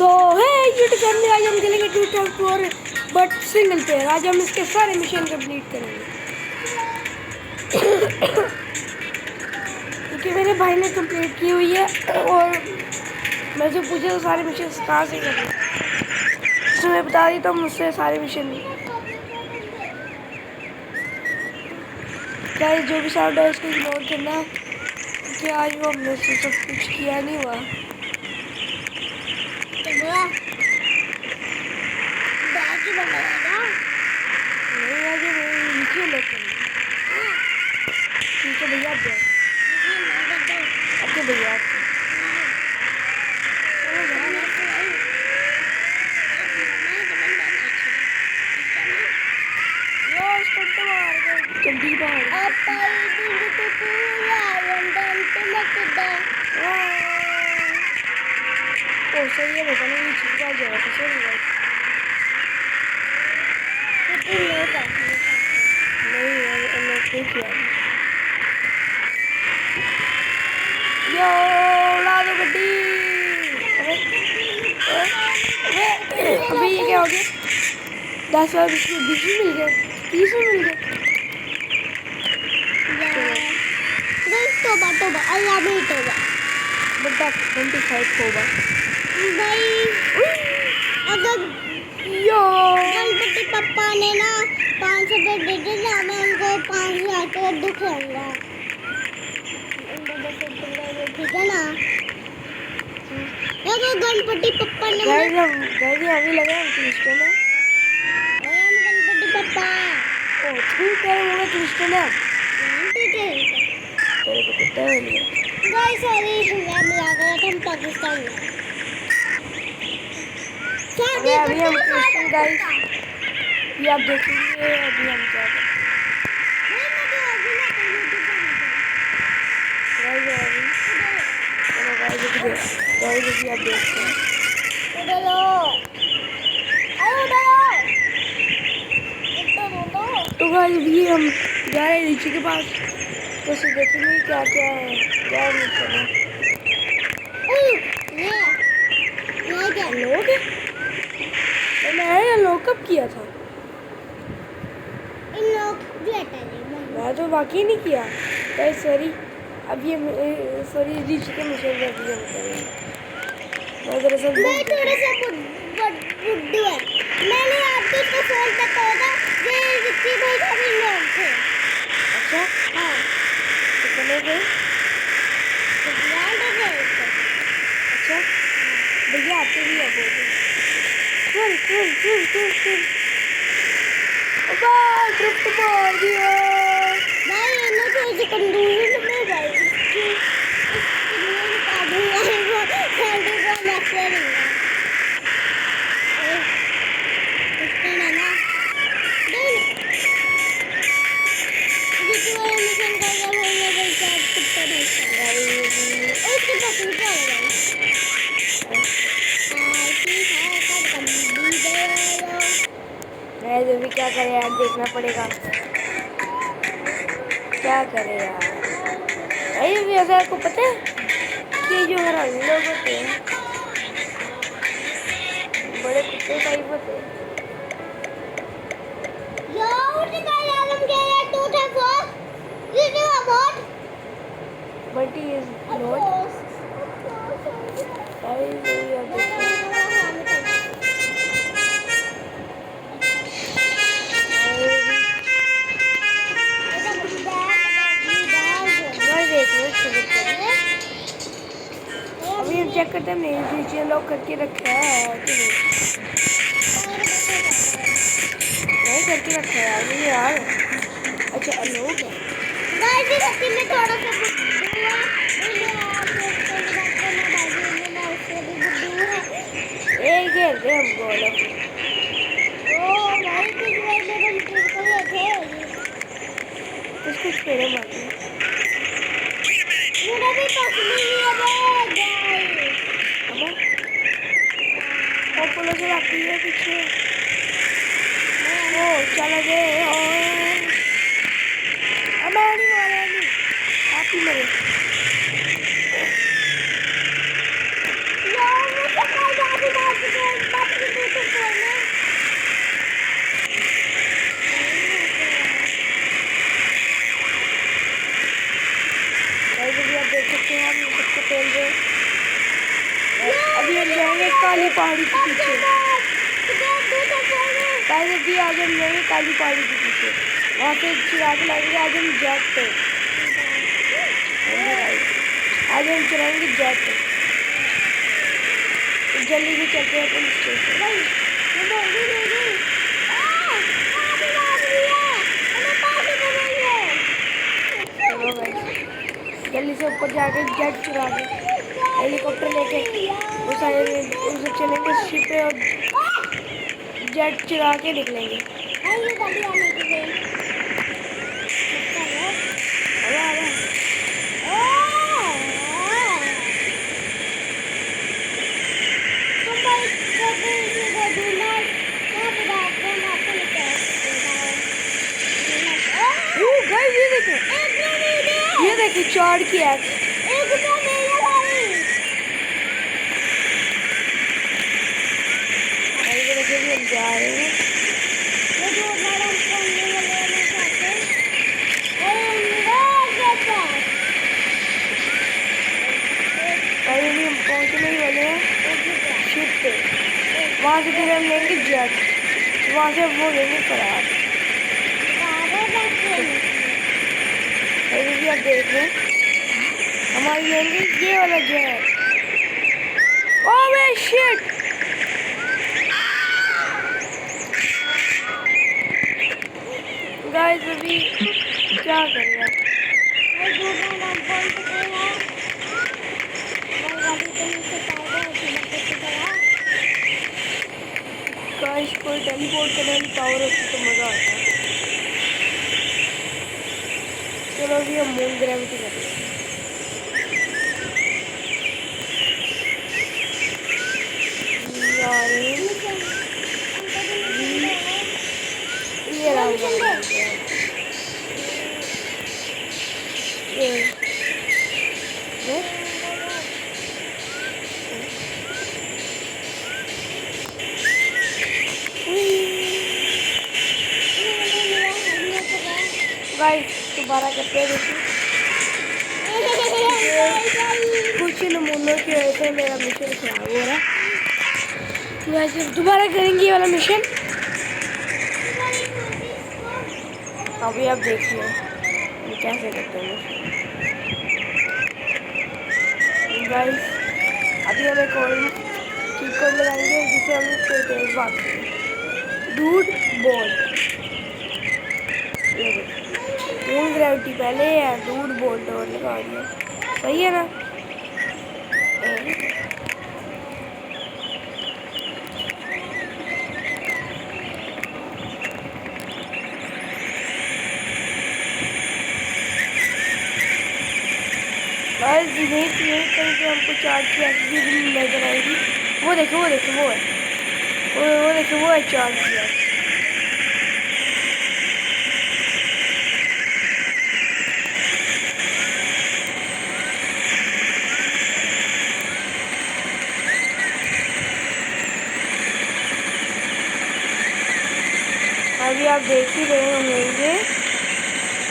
सो है YouTube family, आज हम खेलेंगे 2 बट सिंगल प्लेयर। आज हम इसके सारे मिशन कंप्लीट करेंगे क्योंकि मेरे भाई ने कंप्लीट की हुई है और मैं जो पूछा तो सारे मिशन कहाँ से करने, तो मैं बता देता हूँ मुझसे सारे मिशन क्या जो भी साउंड है उसको इग्नोर करना है क्योंकि आज वो हमने से सब कुछ किया नहीं हुआ। नहीं आज नीचे लोग ठीक है भैया, आपके भैया जल्दी ओ सही है भैया, नहीं चीज आ जाएगा तो सही है। नहीं किया यो उड़ा दो गड्डी। अबे ये क्या हो गया? 10 और 20 मिल गए, 30 मिल गए। बड़ा 25 होगा भाई। अगर यो गणपति पप्पा ने ना 500 रुपये दे दे ना, मैं उनको 5,000 का दुख रहूँगा, ठीक है ना। अगर गणपति पप्पा ने अभी लगा क्रिस्टल है, गणपति पप्पा ओ ठीक है वो क्रिस्टल है, ठीक है। तेरे को पता है नहीं गाइस सॉरी, मैं मिला गया था, हम पाकिस्तान में। अभी हम क्रिस्टल गाइस ये आप देखेंगे। अभी हम क्या आप देखते हैं तो गाइस अभी हम जा रहे हैं नीचे के पास, तो उसे देखेंगे क्या क्या है, क्या मिशन है। लोग मैंने लोग कब किया था? मैं तो वाकई नहीं किया गाइस, सॉरी। अभी हम सॉरी नीचे के मिशन में अभी हम करेंगे। मैं दरअसल मैं थोड़ा सा बुड्ढू है, मैंने आपको इसको फोन पे कहा था ये रिक्की भाई का भी लोग थे। अच्छा हाँ तो चले गए। अच्छा भैया आते भी है बोल ट्रिप मार दिया भाई, इन्हें थोड़ी कंदूर में भाई इसकी काबू है वो सैंडी को मैसे नहीं इसके ना जितने वाले मिशन कर रहा हूँ मैं भाई क्या कुत्ता भेजता है उसके पास नहीं क्या है मैं जो भी क्या करे यार, देखना पड़ेगा क्या करे यार। अरे वैसे आपको पता है कि जो हरामी लोग होते हैं बड़े कुत्ते टाइप होते हैं। But he is not. अभी हम चेक करते हैं नहीं नीचे लॉक करके रखा है कि नहीं करके रखा है यार, ये यार। अच्छा लोग है में थोड़ा सा एक खेलते हम गोल कुछ पेड़े मारते पुलिस से आती है पीछे। ओ चला गए मैं नहीं मारा, नहीं आप ही मरे। अभी हम जाएंगे काली पहाड़ी के पीछे। गाइस अभी आज हम जाएंगे काली पहाड़ी के पीछे, वहाँ पे चुरा के लाएंगे आज हम जेट पे। आज हम चलाएंगे जेट पे, तो जल्दी से चलते हैं पुलिस स्टेशन। चलो गाइस जल्दी से ऊपर जाके जेट चुरा के हेलीकॉप्टर लेके उस चलेंगे शिप पे और जेट चुरा के निकलेंगे। ये देखिए चौड़ की एक्स। हम जा रहे हैं अभी हम पहुंचने ही वाले हैं शिप पे। वहाँ से फिर हम लेंगे जेट, वहाँ से वो लेंगे फरार। अभी भी आप देख रहे हैं हमारी लेंगे ये वाला जेट। ओह वे शिट, गाइस अभी क्या करें आप? काश कोई टेलीपोर्ट करने वाली पावर होती तो मज़ा आता। चलो अभी हम मून ग्रेविटी करते हैं। ये रहा गाइस दोबारा करते हैं। कुछ नमूनों की वजह से मेरा मिशन खराब हो रहा है। वैसे दोबारा करेंगे ये वाला मिशन। अभी आप देखिए ये कैसे करते हैं गाइस। अभी हम एक और चीज कोड लगाएंगे जिसे हम तेज बात करें। डूड बोल्ट, मून ग्रेविटी पहले है, डूड बोल्ट और लगा दिया। सही है ना? गाइस यहीं कहीं से हमको चार्ज की एक्टिविटी नजर आएगी। वो देखो वो देखो वो है, वो देखो वो है चार्ज किया। अभी आप देख ही रहे होंगे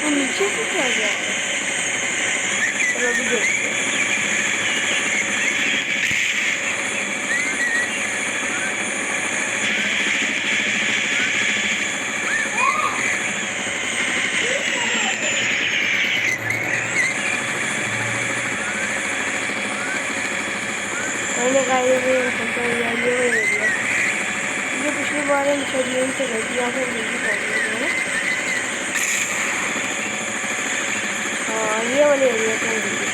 वो नीचे से क्या गया है। चलो अभी देखते हैं। मैंने कहा ये पिछली बार हम शेड्यूल से गई थी, यहाँ से जल्दी पहुँच गए हैं। हाँ ये वाले एरिया से हम जल्दी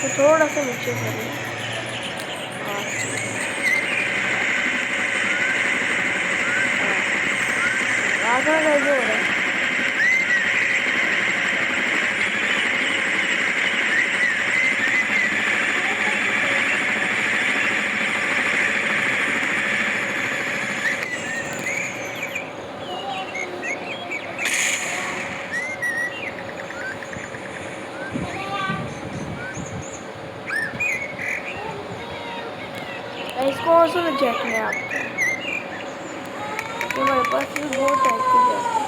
तो थोड़ा सा नीचे करें। आगे कैसे हो रहा है? इसको और सा जेट में आपको हमारे बस ये बहुत टाइप की जाती है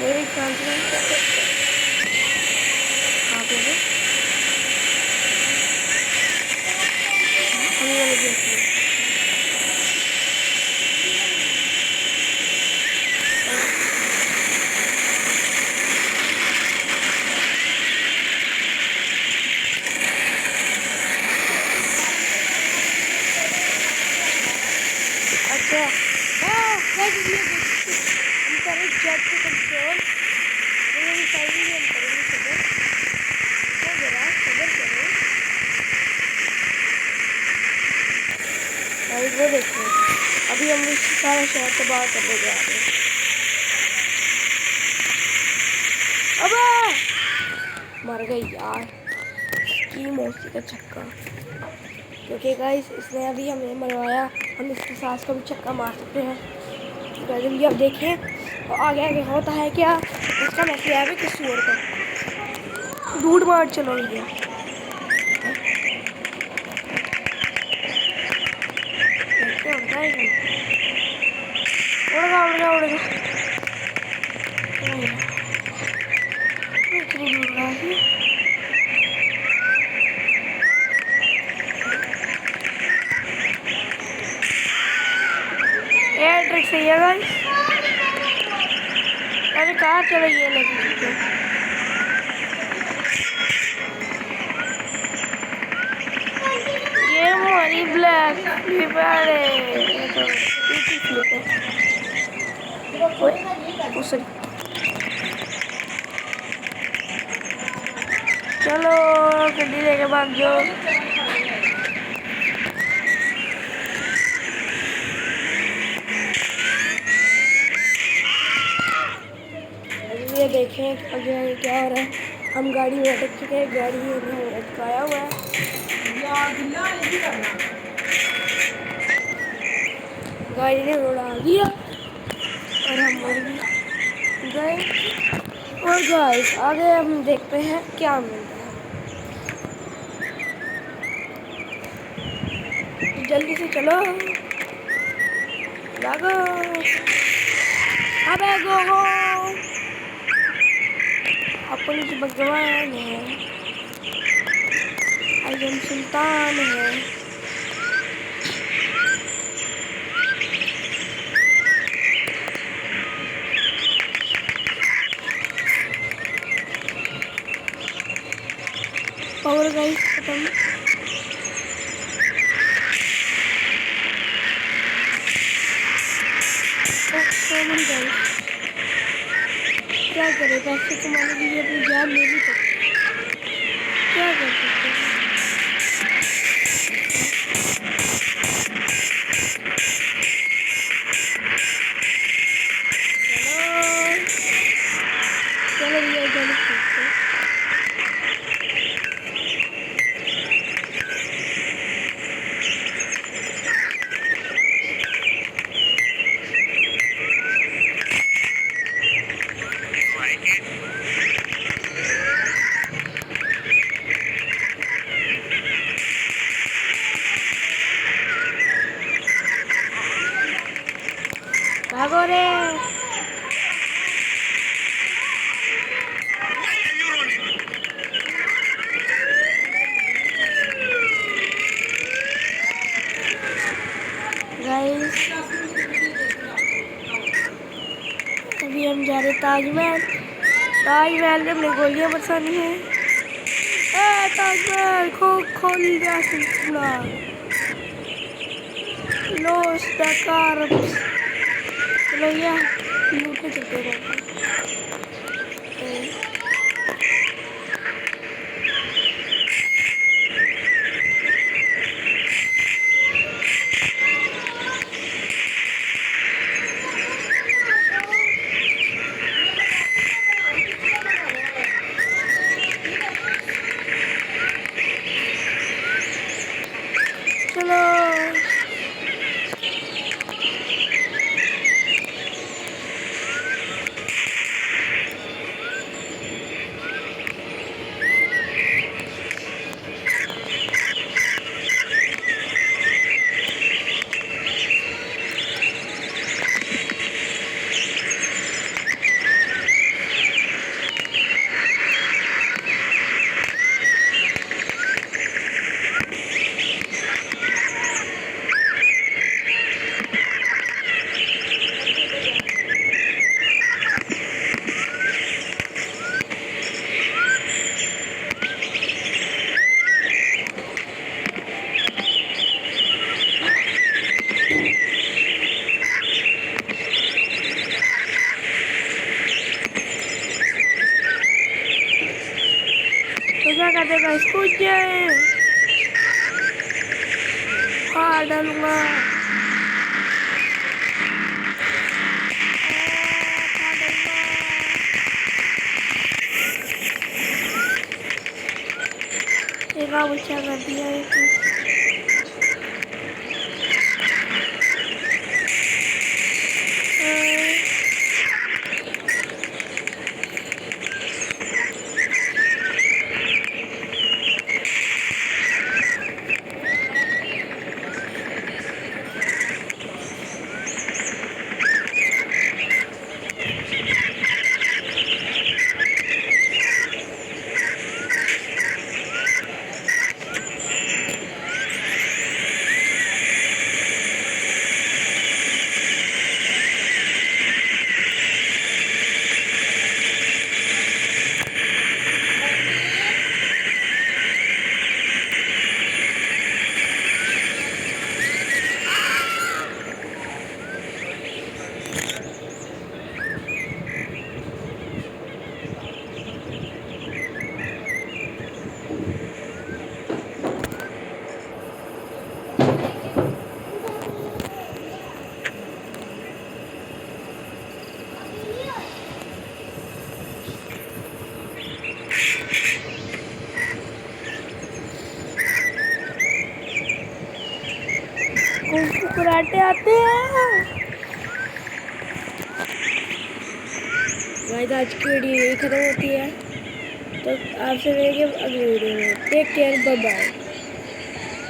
मेरे ख्याल से। कहाँ पे है? हम ये वाले देख लें। अच्छा हम करें जेट को कंट्रोल, मेरी फाइलिंग हम करेंगे सबर। तो जरा सबर करो भाई। वो देखो अभी हम इस सारा शहर तबाह करने जा रहे हैं। अबे मर गई यार की मौसी का छक्का, क्योंकि गाइस इसने अभी हमें मरवाया। हम इसके सास को भी छक्का मार सकते हैं। जल्दी अब देखें तो आगे आगे होता है क्या। इसका मैसेज आया भी किसी और का दूध मार चलो भैया। देखते होता है उड़ेगा उड़ेगा उड़ेगा इतनी दूर रहा है। एयर ट्रिक सही है गाइस। अरे कहाँ चला ये लगी ये हमारी ब्लैक फ्लिपर है तो फ्लिप है। सॉरी चलो गड्डी लेके भाग जाओ। ये देखें आगे क्या हो रहा है। हम गाड़ी में अटक चुके हैं, गाड़ी में अटकाया हुआ है। गाड़ी ने रोड आ दिया और हम गए। और गाइस आगे हम देखते हैं क्या मिलता है। जल्दी से चलो भागो। अबे गो अपनी जो भगवान है आजम सुल्तान है। पावर गाइस खत्म। क्या करें, पैसे कमाने के लिए अपनी जान ले भी सकते, क्या कर सकते हैं। चलो ये जल्दी सीखते हैं। भागो रे। गाइस अभी हम जा रहे ताजमहल। ताजमहल में अपने गोलियां बरसानी है। ए ताजमहल खोल जा सकता लॉस द कार। चलो ये लूट के चलते रहते हैं। चलो जाते गाइस, कूद जाए, हाँ डालूंगा, एक आप अच्छा कर दिया है कुंफू कराटे आते हैं। गाइस आज की वीडियो यही खत्म होती है, तो आपसे मिलेंगे अगली वीडियो में। Take care, bye bye.